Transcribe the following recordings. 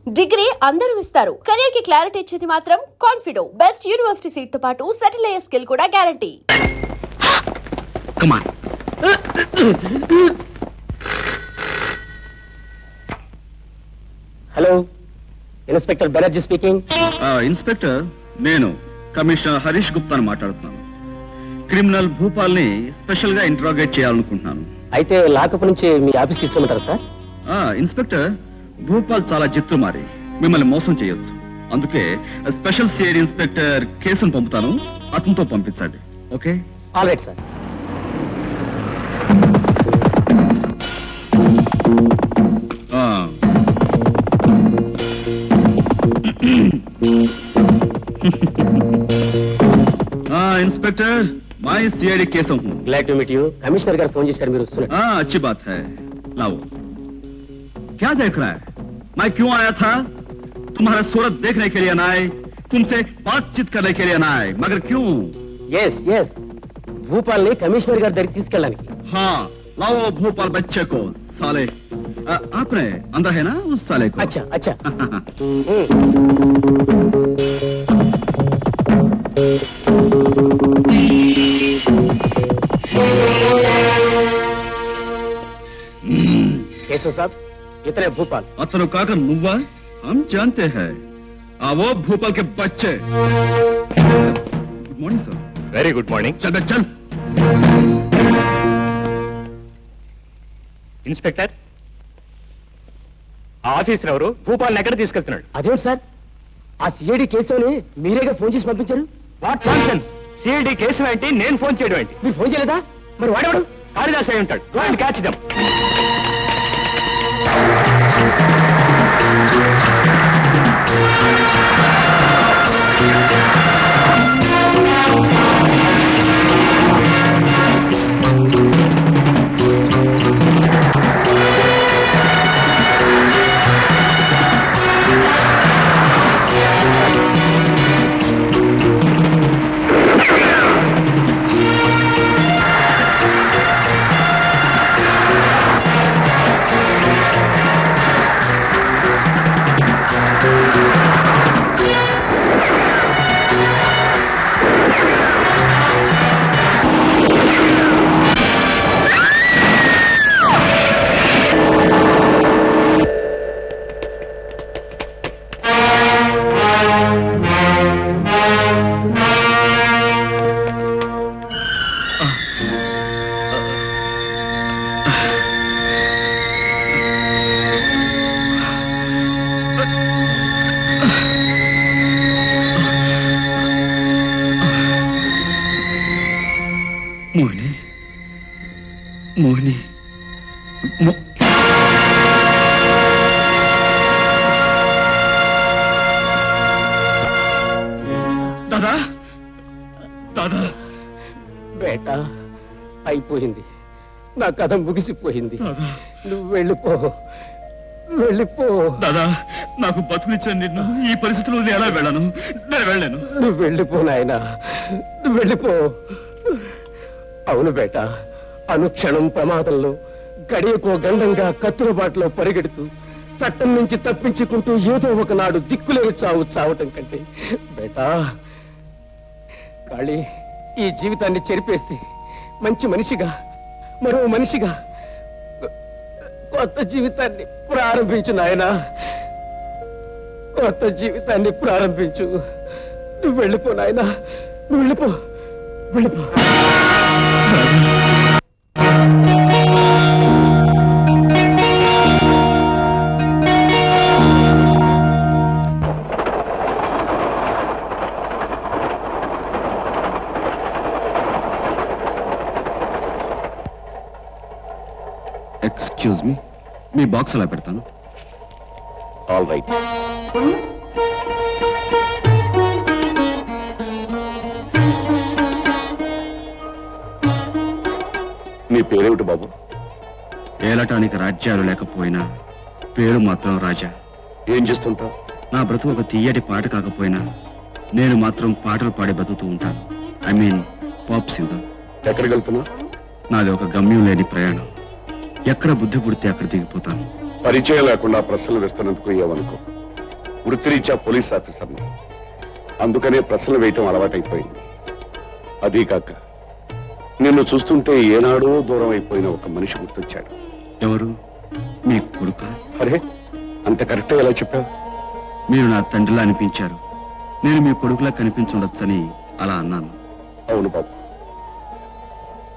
Degree అందరూ ఇస్తారు. Career కి క్లారిటీ ఇచ్చేది మాత్రం కాన్ఫిడో. బెస్ట్ యూనివర్సిటీ సీట్ తో పాటు సెటిల్ అయ్యే స్కిల్ కూడా guarantee. Come on. Hello, inspector Banerjee speaking. Inspector, నేను కమిషనర్ హరీష్ గుప్తాను మాట్లాడుతున్నాను. క్రిమినల్ భూపాల్ని స్పెషల్ గా ఇంట్రాగేట్ చేయాలనుకుంటున్నాను. అయితే లాకప్ నుంచి మీ ఆఫీస్ తీసుకోమంటారా సార్? ఇన్స్పెక్టర్, భూపాల్ చాలా జిత్తుమారి మిమ్మల్ని మోసం చేయొచ్చు. అందుకే స్పెషల్ సిఐడి ఇన్స్పెక్టర్ కేసును పంపుతాను, అతనితో పంపించండి. Okay? All right sir. Inspector, मैं सीआईडी केस हूँ. Glad to meet you. Commissioner गाరు ఫోన్ చేశారు, మీరు వస్తున్నారు. अच्छी बात है. लाओ. क्या देख रहा है? मैं क्यों आया था? तुम्हारा सूरत देखने के लिए ना आए, तुमसे बातचीत करने के लिए ना आए, मगर क्यों? यस यस, भूपाल ने कमिश्नर गाరి దగ్గరికి తీసుకెళ్ళడానికి. हाँ, लाओ भोपाल बच्चे को. साले आपने अंदर है ना उस साले को? अच्छा अच्छा. केशव साहब, इतने भूपाल. अतनु काकर नुव्वा, हम जानते हैं. वो भोपाल के बच्चे. Good morning sir. Very good morning. चल चल. ఇన్స్పెక్టర్, ఆ ఆఫీసర్ ఎవరు భూపాల్ని ఎక్కడ తీసుకెళ్తున్నాడు? అదేంటి సార్, ఆ సిఐడి కేసుని మీరేగా ఫోన్ చేసి పంపించారు? What nonsense! సిఐడి కేసు ఏంటి, నేను ఫోన్ చేయడం ఏంటి? మీరు ఫోన్ చేయలేదా? మరి వాడేవాడు? కాళిదాస్ అయి ఉంటాడు. Go and catch them. Mohini, Mohini, दादा, दादा. బేటా, అయిపోయింది. నా కథ ముగిసిపోయింది. दादा, నువ్వు వెళ్ళిపో, వెళ్ళిపో. దాదా, నాకు బతుకునిచ్చాను నిన్ను. ఈ పరిస్థితిలో నేను ఎలా వెళ్ళాను? నేను వెళ్ళాను. నువ్వు వెళ్ళిపో నాయనా, నువ్వు వెళ్ళిపో. అవును బేటా, అనుక్షణం ప్రమాదంలో, గడియకో గండంగా కత్తుల బాటలో పరిగెడుతూ, చట్టం నుంచి తప్పించుకుంటూ ఏదో ఒకనాడు దిక్కులేని చావు చావటం కంటే బేటా, కాళీ, ఈ జీవితాన్ని చెరిపేసి మంచి మనిషిగా, మరో మనిషిగా కొత్త జీవితాన్ని ప్రారంభించు నాయనా, కొత్త జీవితాన్ని ప్రారంభించు. నువ్వు వెళ్ళిపో నాయనా, నువ్వు వెళ్ళిపో, వెళ్ళిపో. ఎక్స్క్యూజ్ మీ, మీ బాక్స్ అలా పెడతాను. All right. నీ పేరేమిటి బాబు? ఏలటానికి రాజ్యాలు లేకపోయినా పేరు మాత్రం రాజా. ఏం చేస్తుంటావు? నా బ్రతుకు ఒక తీయటి పాట కాకపోయినా నేను మాత్రం పాటలు పాడి బతుకుతూ ఉంటాను. I mean pop singer. ఎక్కడికి వెళ్తున్నా? నాది ఒక గమ్యం లేని ప్రయాణం. ఎక్కడ బుద్ధి పుడితే అక్కడ దిగిపోతాను. పరిచయం లేకుండా ప్రశ్నలు వేస్తున్నందుకు ఏమనుకో. వృత్తిరీత్యా పోలీస్ ఆఫీసర్ని. అందుకనే ప్రశ్నలు వేయటం అలవాటైపోయింది. అదీ కాక నిన్ను చూస్తుంటే ఏనాడో దూరం అయిపోయిన ఒక మనిషి గుర్తొచ్చాడు. ఎవరు? మీ కొడుక? అరే, అంత కరెక్ట్గా ఎలా చెప్పావు? మీరు నా తండ్రిలా అనిపించారు. నేను మీ కొడుకులా కనిపించుండొచ్చని అలా అన్నాను. అవును బాబు,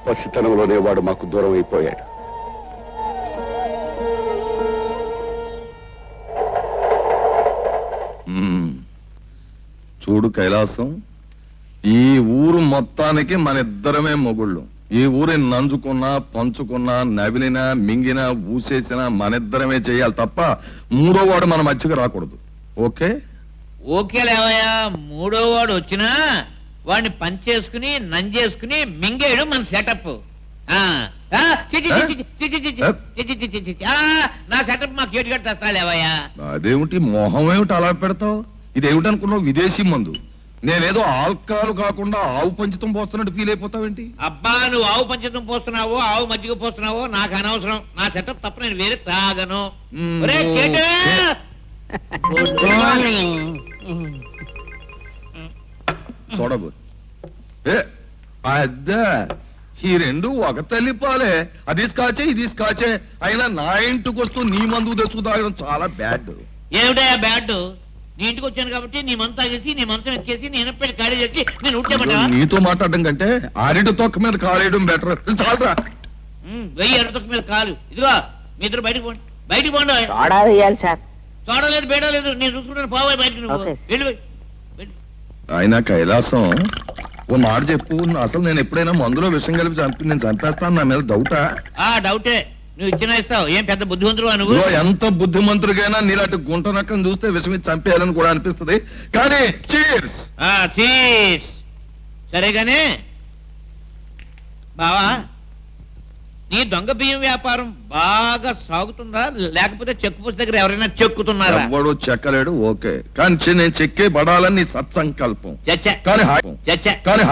పసితనంలోనే వాడు మాకు దూరం అయిపోయాడు. చూడు కైలాసం, ఈ ఊరు మొత్తానికి మన ఇద్దరమే మొగుళ్ళు. ఈ ఊరిని నంజుకున్నా, పంచుకున్నా, నవిలినా, మింగినా, ఊసేసినా మనిద్దరమే చేయాలి తప్ప మూడో వాడు మన మధ్యకి రాకూడదు. ఓకే? ఓకే లేవయ్యా. మూడో వాడు వచ్చినా వాడిని పంచేసుకుని నంజేసుకుని మింగేయడం మన సెటప్. నా సెటప్ మాకు ఏటుగట్టు తెస్తా లేవయ్యా. అదేమిటి మొహం ఏమిటి అలా పెడతావు? ఇదేమిటనుకున్నావు? విదేశీ మందు. నేనేదో ఆల్కహాల్ కాకుండా ఆవు పంచితం పోస్తున్నట్టు ఫీల్ అయిపోతావేంటి? అబ్బా, నువ్వు ఆవు పంచతం పోస్తున్నావో ఆవు మజ్జిగ పోస్తున్నావో నాకు అనవసరం. నా సెటప్ తప్ప నేను వేరే తాగను. ఒరేయ్, కేటు! చూడబు అద్దా, ఈ రెండు ఒక తల్లి పాలే. అది స్కాచే, ఇది స్కాచే. అయినా నా ఇంటికి వస్తూ నీ మందు తెచ్చుకు తాగడం చాలా బ్యాడ్. ఏమిటయా బ్యాడ్? నీ ఇంటికి వచ్చాను కాబట్టి నీ మంచం తాగేసి నీ మంచం ఎక్కేసి నేను పెట్టి ఖాళీ చేసి నేను ఉట్టేమంటావా? నీతో మాట్లాడడం కంటే ఆరిటి తొక్క మీద కాలేయడం బెటర్. చాలరా. వెయ్యి అరతొక్క మీద కాలు. ఇదిగో మీ ఇద్దరు బయటకు పోండి, బయటకు పోండి. సోడా వేయాలి సార్. చూడలేదు బేడలేదు, నేను చూసుకుంటాను. పోవాలి బయటకు నువ్వు. ఓకే. వెళ్ళు. ఆయన కైలాసం, ఓ మాట చెప్పు. అసలు నేను ఎప్పుడైనా మందులో విషం కలిపి నేను చంపేస్తాను, నా మీద డౌటా? డౌటే. నువ్వు ఇచ్చిన ఇస్తావు. ఏం పెద్ద బుద్ధివంతుడు నువ్వు? ఇదిగో, ఎంత బుద్ధిమంతుడికైనా నీలాంటి గుంట నక్కను చూస్తే విషం ఇచ్చి చంపేయాలని కూడా అనిపిస్తుంది. కానీ చీర్స్. చీస్. సరేగానే బావా, నీ దొంగ బియ్యం వ్యాపారం బాగా సాగుతుందా, లేకపోతే చెక్కు పుస్తక దగ్గర ఎవరైనా చెక్కుతున్నారా? ఎవడు చెక్కలేడు. ఓకే, కానీ నేను చెక్కే పడాలని నీ సత్సంకల్పం. చచ్చా కానీ చచ్చా కానీ